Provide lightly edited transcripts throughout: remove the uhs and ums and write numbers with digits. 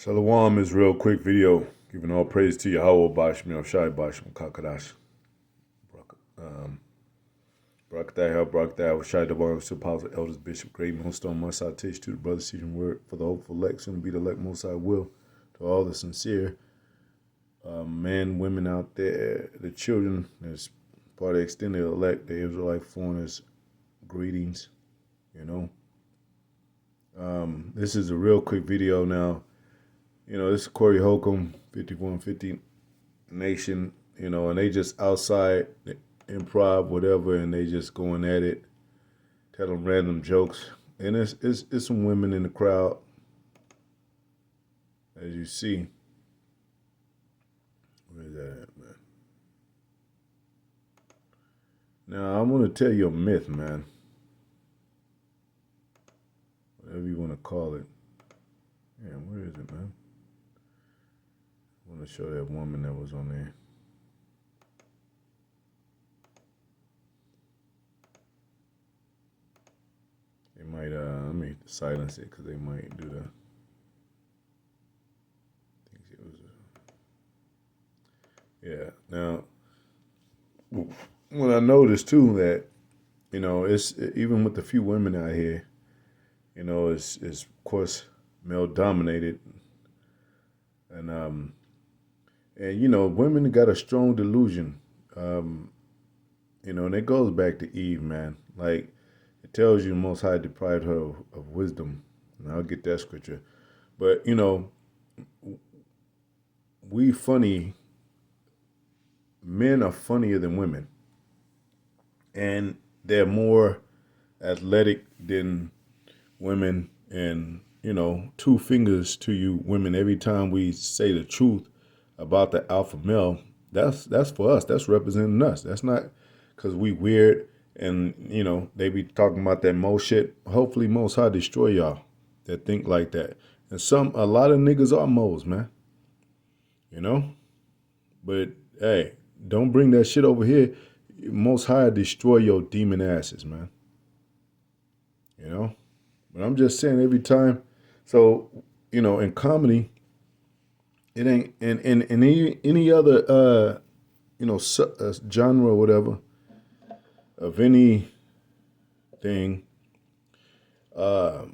Shalom is real quick video, giving all praise to Yahweh Bashmi of Shai Bashim Kakadash. Brakatah, Brakatah, Shai Dabar, Apostle, Elders, Bishop, Great Millstone, Mosai, Tish, to the brothers, teaching word for the hopeful elect, soon to be the elect, Mosai will, to all the sincere men, women out there, the children, as part of the extended elect, the Israelite foreigners, greetings, you know. This is a real quick video now. You know, this is Corey Holcomb, 5150 Nation, you know, and they just outside improv, whatever, and they just going at it, telling random jokes. And it's some women in the crowd, as you see. Where is that at, man? Now, I'm going to tell you a myth, man. Whatever you want to call it. Yeah, where is it, man? I want to show that woman that was on there. They might, let me silence it because they might do the, I think it was, yeah. Now, what I noticed too that, you know, it's, even with the few women out here, you know, it's of course male dominated. And you know, women got a strong delusion. You know, and it goes back to Eve, man. Like, it tells you the Most High deprived her of wisdom. And I'll get that scripture. But, you know, we funny, men are funnier than women. And they're more athletic than women. And, you know, two fingers to you women every time we say the truth about the alpha male. That's for us. That's representing us. That's not because we weird and, you know, they be talking about that Mo shit. Hopefully Most High destroy y'all that think like that. And a lot of niggas are Mo's, man. You know? But, hey, don't bring that shit over here. Most High destroy your demon asses, man. You know? But I'm just saying every time. So, you know, in comedy, it ain't, in any other, you know, genre or whatever, of anything, men are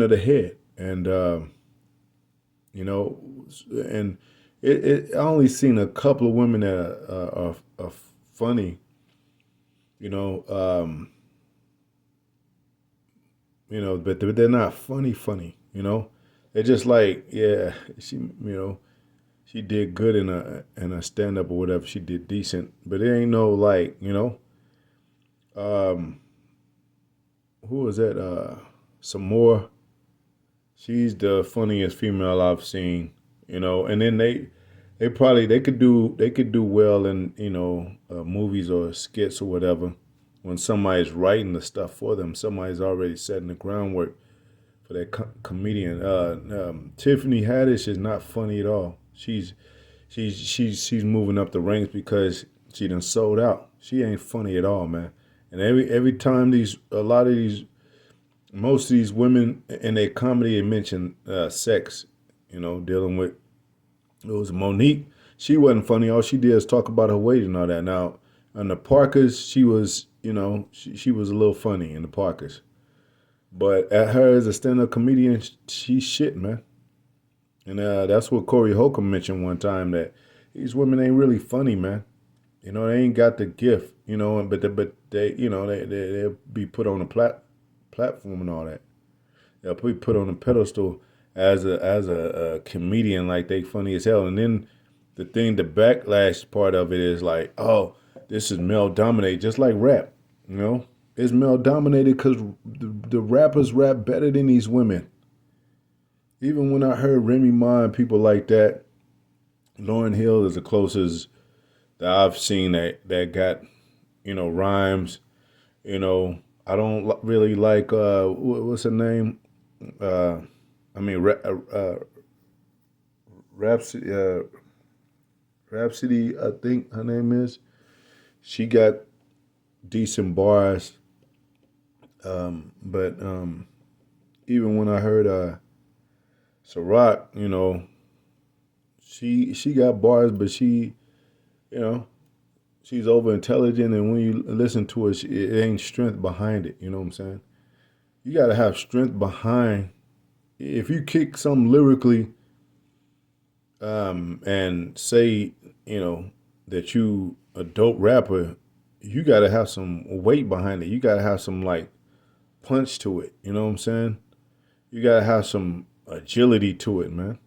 the head. And, you know, and I only seen a couple of women that are funny, you know, but they're not funny, you know. They're just like, yeah, she, you know, she did good in a stand up or whatever. She did decent, but it ain't no like, you know. Who was that? Some more. She's the funniest female I've seen, you know. And then they could do well in, you know, movies or skits or whatever. When somebody's writing the stuff for them, somebody's already setting the groundwork for that comedian. Tiffany Haddish is not funny at all. She's moving up the ranks because she done sold out. She ain't funny at all, man. And every time most of these women in their comedy, they mention sex, you know, dealing with, it was Monique. She wasn't funny. All she did is talk about her weight and all that. Now, on the Parkers, she was, you know, she was a little funny in the Parkers. But at her as a stand-up comedian, she's shit, man. And that's what Corey Holcomb mentioned one time, that these women ain't really funny, man. You know, they ain't got the gift, you know, but they you know, they'll be put on a platform and all that. They'll be put on a pedestal as a comedian, like they funny as hell. And then the backlash part of it is like, oh, this is male dominated, just like rap, you know. It's male dominated because the rappers rap better than these women. Even when I heard Remy Ma and people like that, Lauryn Hill is the closest that I've seen that got, you know, rhymes. You know, I don't really like what's her name? I mean, Rhapsody, I think her name is. She got decent bars, but even when I heard Ciroc, you know, she got bars, but you know, she's over intelligent, and when you listen to her, it ain't strength behind it. You know what I'm saying? You got to have strength behind. If you kick something lyrically, and say, you know, that you a dope rapper, you got to have some weight behind it. You got to have some like punch to it. You know what I'm saying? You got to have some agility to it, man.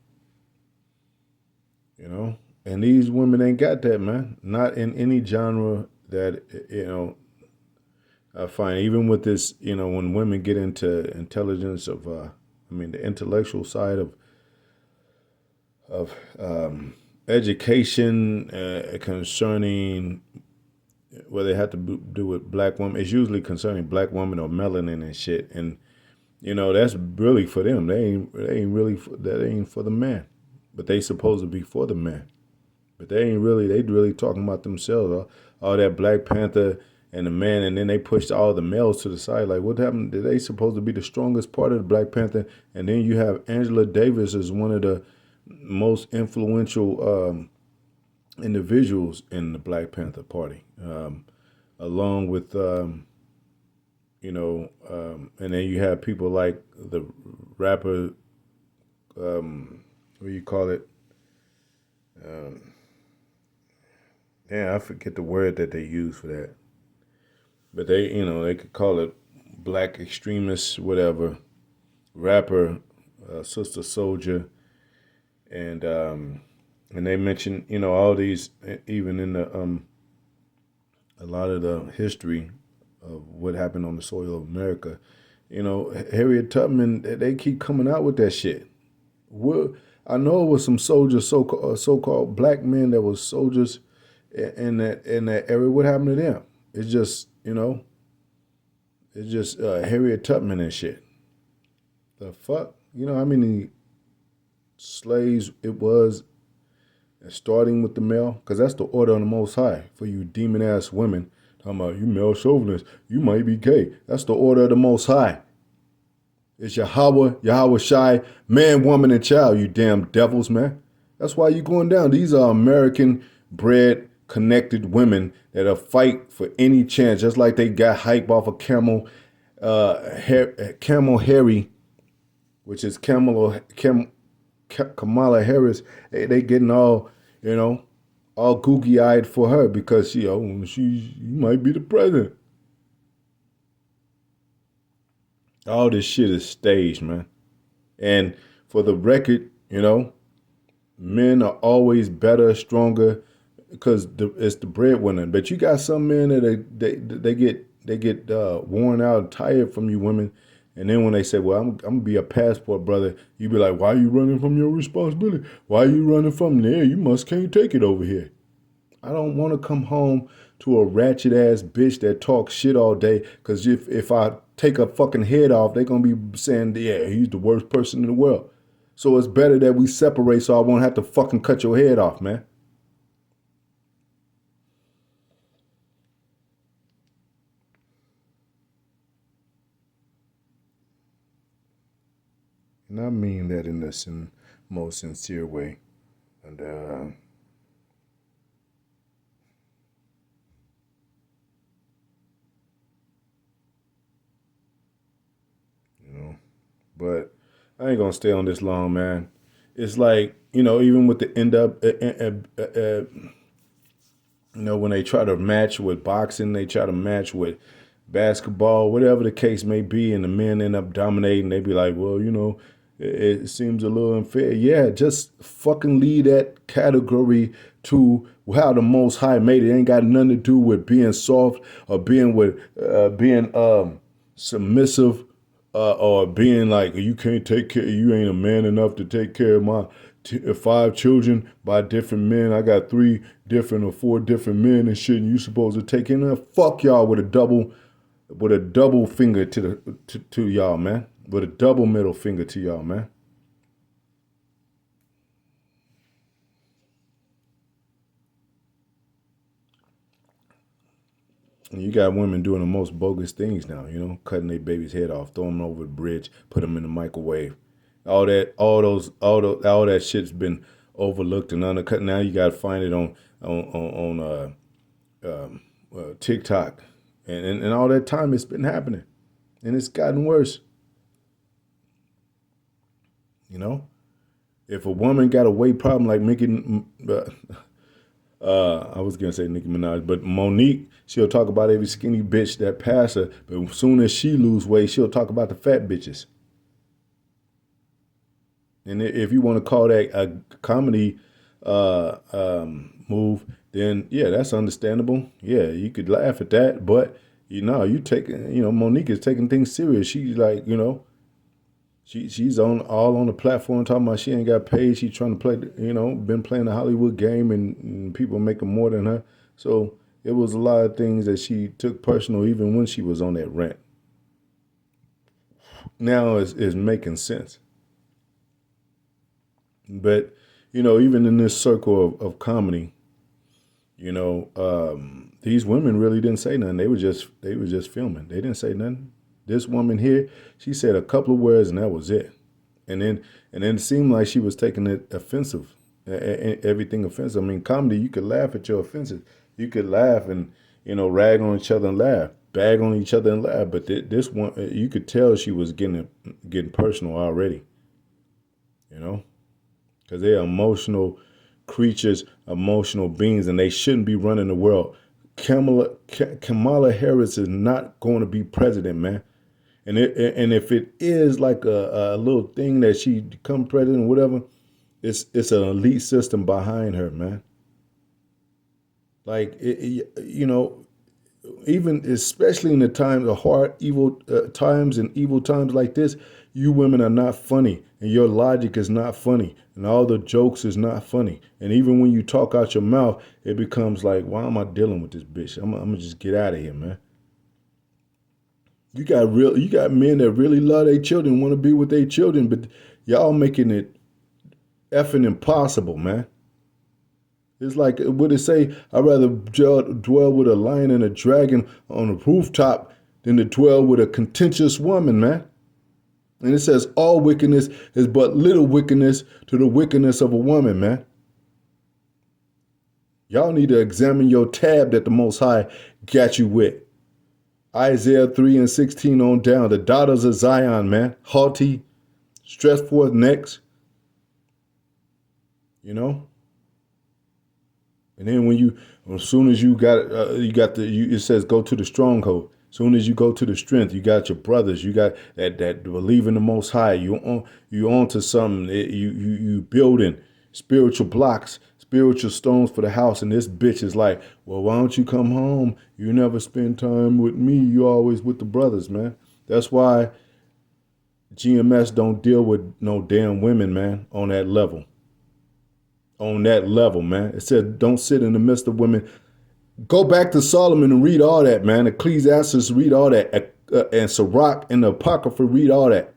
You know, and these women ain't got that, man. Not in any genre that I find. Even with this, when women get into intelligence of, the intellectual side of education concerning whether they have to do with black women. It's usually concerning black women or melanin and shit. And that's really for them. They ain't really that ain't for the man, but they supposed to be for the man. But they ain't really. They really talking about themselves. All that Black Panther and the man, and then they pushed all the males to the side. Like, what happened? Did they supposed to be the strongest part of the Black Panther? And then you have Angela Davis as one of the most influential individuals in the Black Panther Party, along with and then you have people like the rapper, what do you call it? Yeah, I forget the word that they use for that. But they could call it black extremists, whatever. Rapper, Sister Soldier, and they mention all these even in the a lot of the history of what happened on the soil of America. Harriet Tubman, they keep coming out with that shit. Well, I know it was some soldiers, so-called black men that was soldiers in that area. What happened to them? It's just Harriet Tubman and shit. The fuck, how many slaves it was, starting with the male, because that's the order of the Most High for you demon ass women. Talking about you male chauvinists, you might be gay. That's the order of the Most High. It's Yahweh Shai, man, woman, and child, you damn devils, man. That's why you going down. These are American bred, connected women that'll fight for any chance, just like they got hype off of Camel Harry, which is Kamala Harris. They getting all googie eyed for her because she might be the president. All this shit is staged, man. And for the record, men are always better, stronger, because it's the breadwinner. But you got some men that they get worn out, tired from you women, and then when they say, "Well, I'm gonna be a passport brother," you be like, "Why are you running from your responsibility? Why are you running from there? You must can't take it over here." I don't want to come home to a ratchet ass bitch that talks shit all day. Cause if I take a fucking head off, they gonna be saying, "Yeah, he's the worst person in the world." So it's better that we separate so I won't have to fucking cut your head off, man. And I mean that in the most sincere way. And you know, but I ain't gonna stay on this long, man. It's like even with the end up, when they try to match with boxing, they try to match with basketball, whatever the case may be, and the men end up dominating. They be like, well, it seems a little unfair. Yeah, just fucking leave that category to how the Most High made it. It ain't got nothing to do with being soft or being submissive, or being like you can't take care. You ain't a man enough to take care of my five children by different men. I got three different or four different men and shit. And you supposed to take in there? Fuck y'all with a double finger to y'all, man. With a double middle finger to y'all, man. And you got women doing the most bogus things now, cutting their baby's head off, throwing them over the bridge, put them in the microwave. all that shit's been overlooked and undercut. Now you got to find it on TikTok, and all that time it's been happening, and it's gotten worse. You know, if a woman got a weight problem like I was gonna say Nicki Minaj, but Monique, she'll talk about every skinny bitch that passed her, but as soon as she lose weight, she'll talk about the fat bitches. And if you want to call that a comedy move, then yeah, that's understandable. Yeah, you could laugh at that, but you taking, Monique is taking things serious. She's like, she's on the platform talking about she ain't got paid. She's trying to play, been playing the Hollywood game, and people making more than her. So it was a lot of things that she took personal, even when she was on that rant. Now is making sense. But even in this circle of comedy, these women really didn't say nothing. They were just filming. They didn't say nothing. This woman here, she said a couple of words and that was it. And then it seemed like she was taking it offensive, everything offensive. I mean, comedy, you could laugh at your offenses. You could laugh and rag on each other and laugh, bag on each other and laugh. But this one, you could tell she was getting personal already. You know, because they're emotional creatures, emotional beings, and they shouldn't be running the world. Kamala Harris is not going to be president, man. And if it is like a little thing that she become president or whatever, it's an elite system behind her, man. Like even especially in the times of hard, evil times and evil times like this, you women are not funny, and your logic is not funny, and all the jokes is not funny. And even when you talk out your mouth, it becomes like, why am I dealing with this bitch? I'm gonna just get out of here, man. You got men that really love their children, want to be with their children, but y'all making it effing impossible, man. It's like, what it say? I'd rather dwell with a lion and a dragon on a rooftop than to dwell with a contentious woman, man. And it says all wickedness is but little wickedness to the wickedness of a woman, man. Y'all need to examine your tab that the Most High got you with. Isaiah 3 and 16 on down. The daughters of Zion, man. Haughty, stretched forth necks. You know? And then as soon as it says go to the stronghold. As soon as you go to the strength, you got your brothers. You got that believe in the Most High. You on to something. You building spiritual blocks, spiritual stones for the house. And this bitch is like, well, why don't you come home? You never spend time with me. You always with the brothers, man. That's why GMS don't deal with no damn women, man, on that level. On that level, man. It said, don't sit in the midst of women. Go back to Solomon and read all that, man. Ecclesiastes, read all that. And Sirach and the Apocrypha, read all that.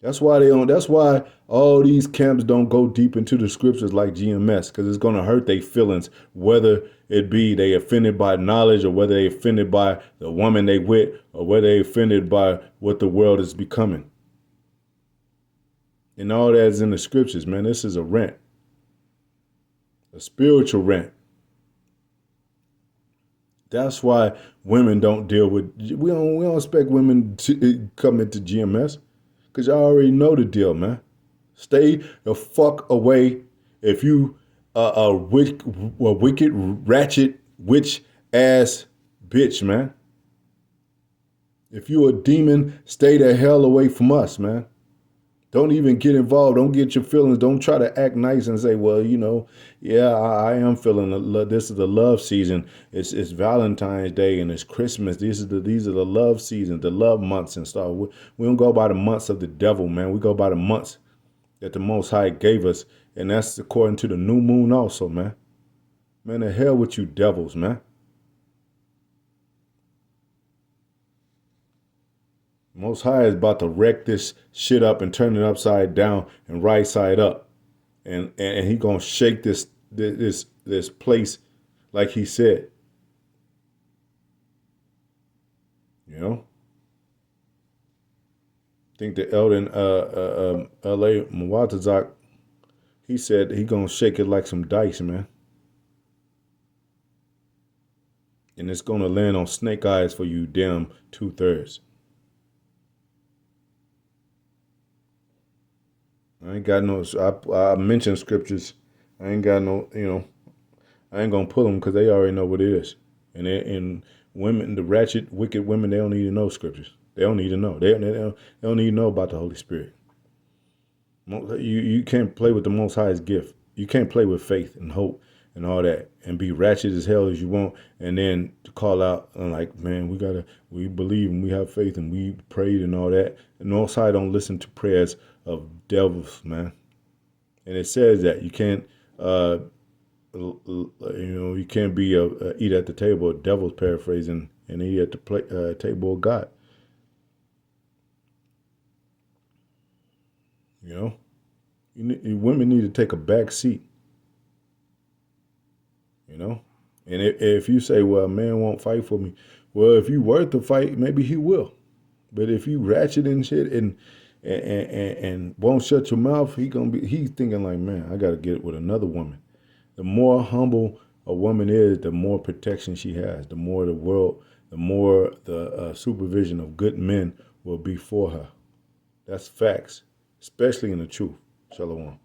That's why all these camps don't go deep into the scriptures like GMS, because it's going to hurt their feelings, whether it be they offended by knowledge or whether they offended by the woman they with or whether they offended by what the world is becoming. And all that is in the scriptures, man. This is a rant. A spiritual rant. That's why women don't deal with. We don't expect women to come into GMS because y'all already know the deal, man. Stay the fuck away. If you a wicked, ratchet, witch ass bitch, man. If you a demon, stay the hell away from us, man. Don't even get involved. Don't get your feelings. Don't try to act nice and say, well, yeah, I am feeling this is the love season. It's Valentine's Day and it's Christmas. These are the love seasons, the love months and stuff. We don't go by the months of the devil, man. We go by the months that the Most High gave us. And that's according to the new moon also, man. Man, the hell with you devils, man. Most High is about to wreck this shit up and turn it upside down and right side up. And he gonna shake this place like he said. You know? think the elder in L.A. Mwatazak, he said he gonna shake it like some dice, man, and it's gonna land on snake eyes for you, damn 2/3. I ain't got no. I mentioned scriptures. I ain't got no. I ain't gonna pull them because they already know what it is. And women, the ratchet, wicked women, they don't need to know scriptures. They don't need to know. They don't need to know about the Holy Spirit. You can't play with the Most High's gift. You can't play with faith and hope and all that and be ratchet as hell as you want, and then to call out and like, man, we believe and we have faith and we prayed and all that. And the Most High don't listen to prayers of devils, man. And it says that you can't, you can't be eat at the table of devils, paraphrasing, and eat at the table of God. You know, women need to take a back seat. You know, and if you say, well, a man won't fight for me, well, if you worth the fight, maybe he will. But if you ratchet and shit and won't shut your mouth, he's thinking like, man, I got to get with another woman. The more humble a woman is, the more protection she has. The more the supervision of good men will be for her. That's facts, especially in the truth. Shalom.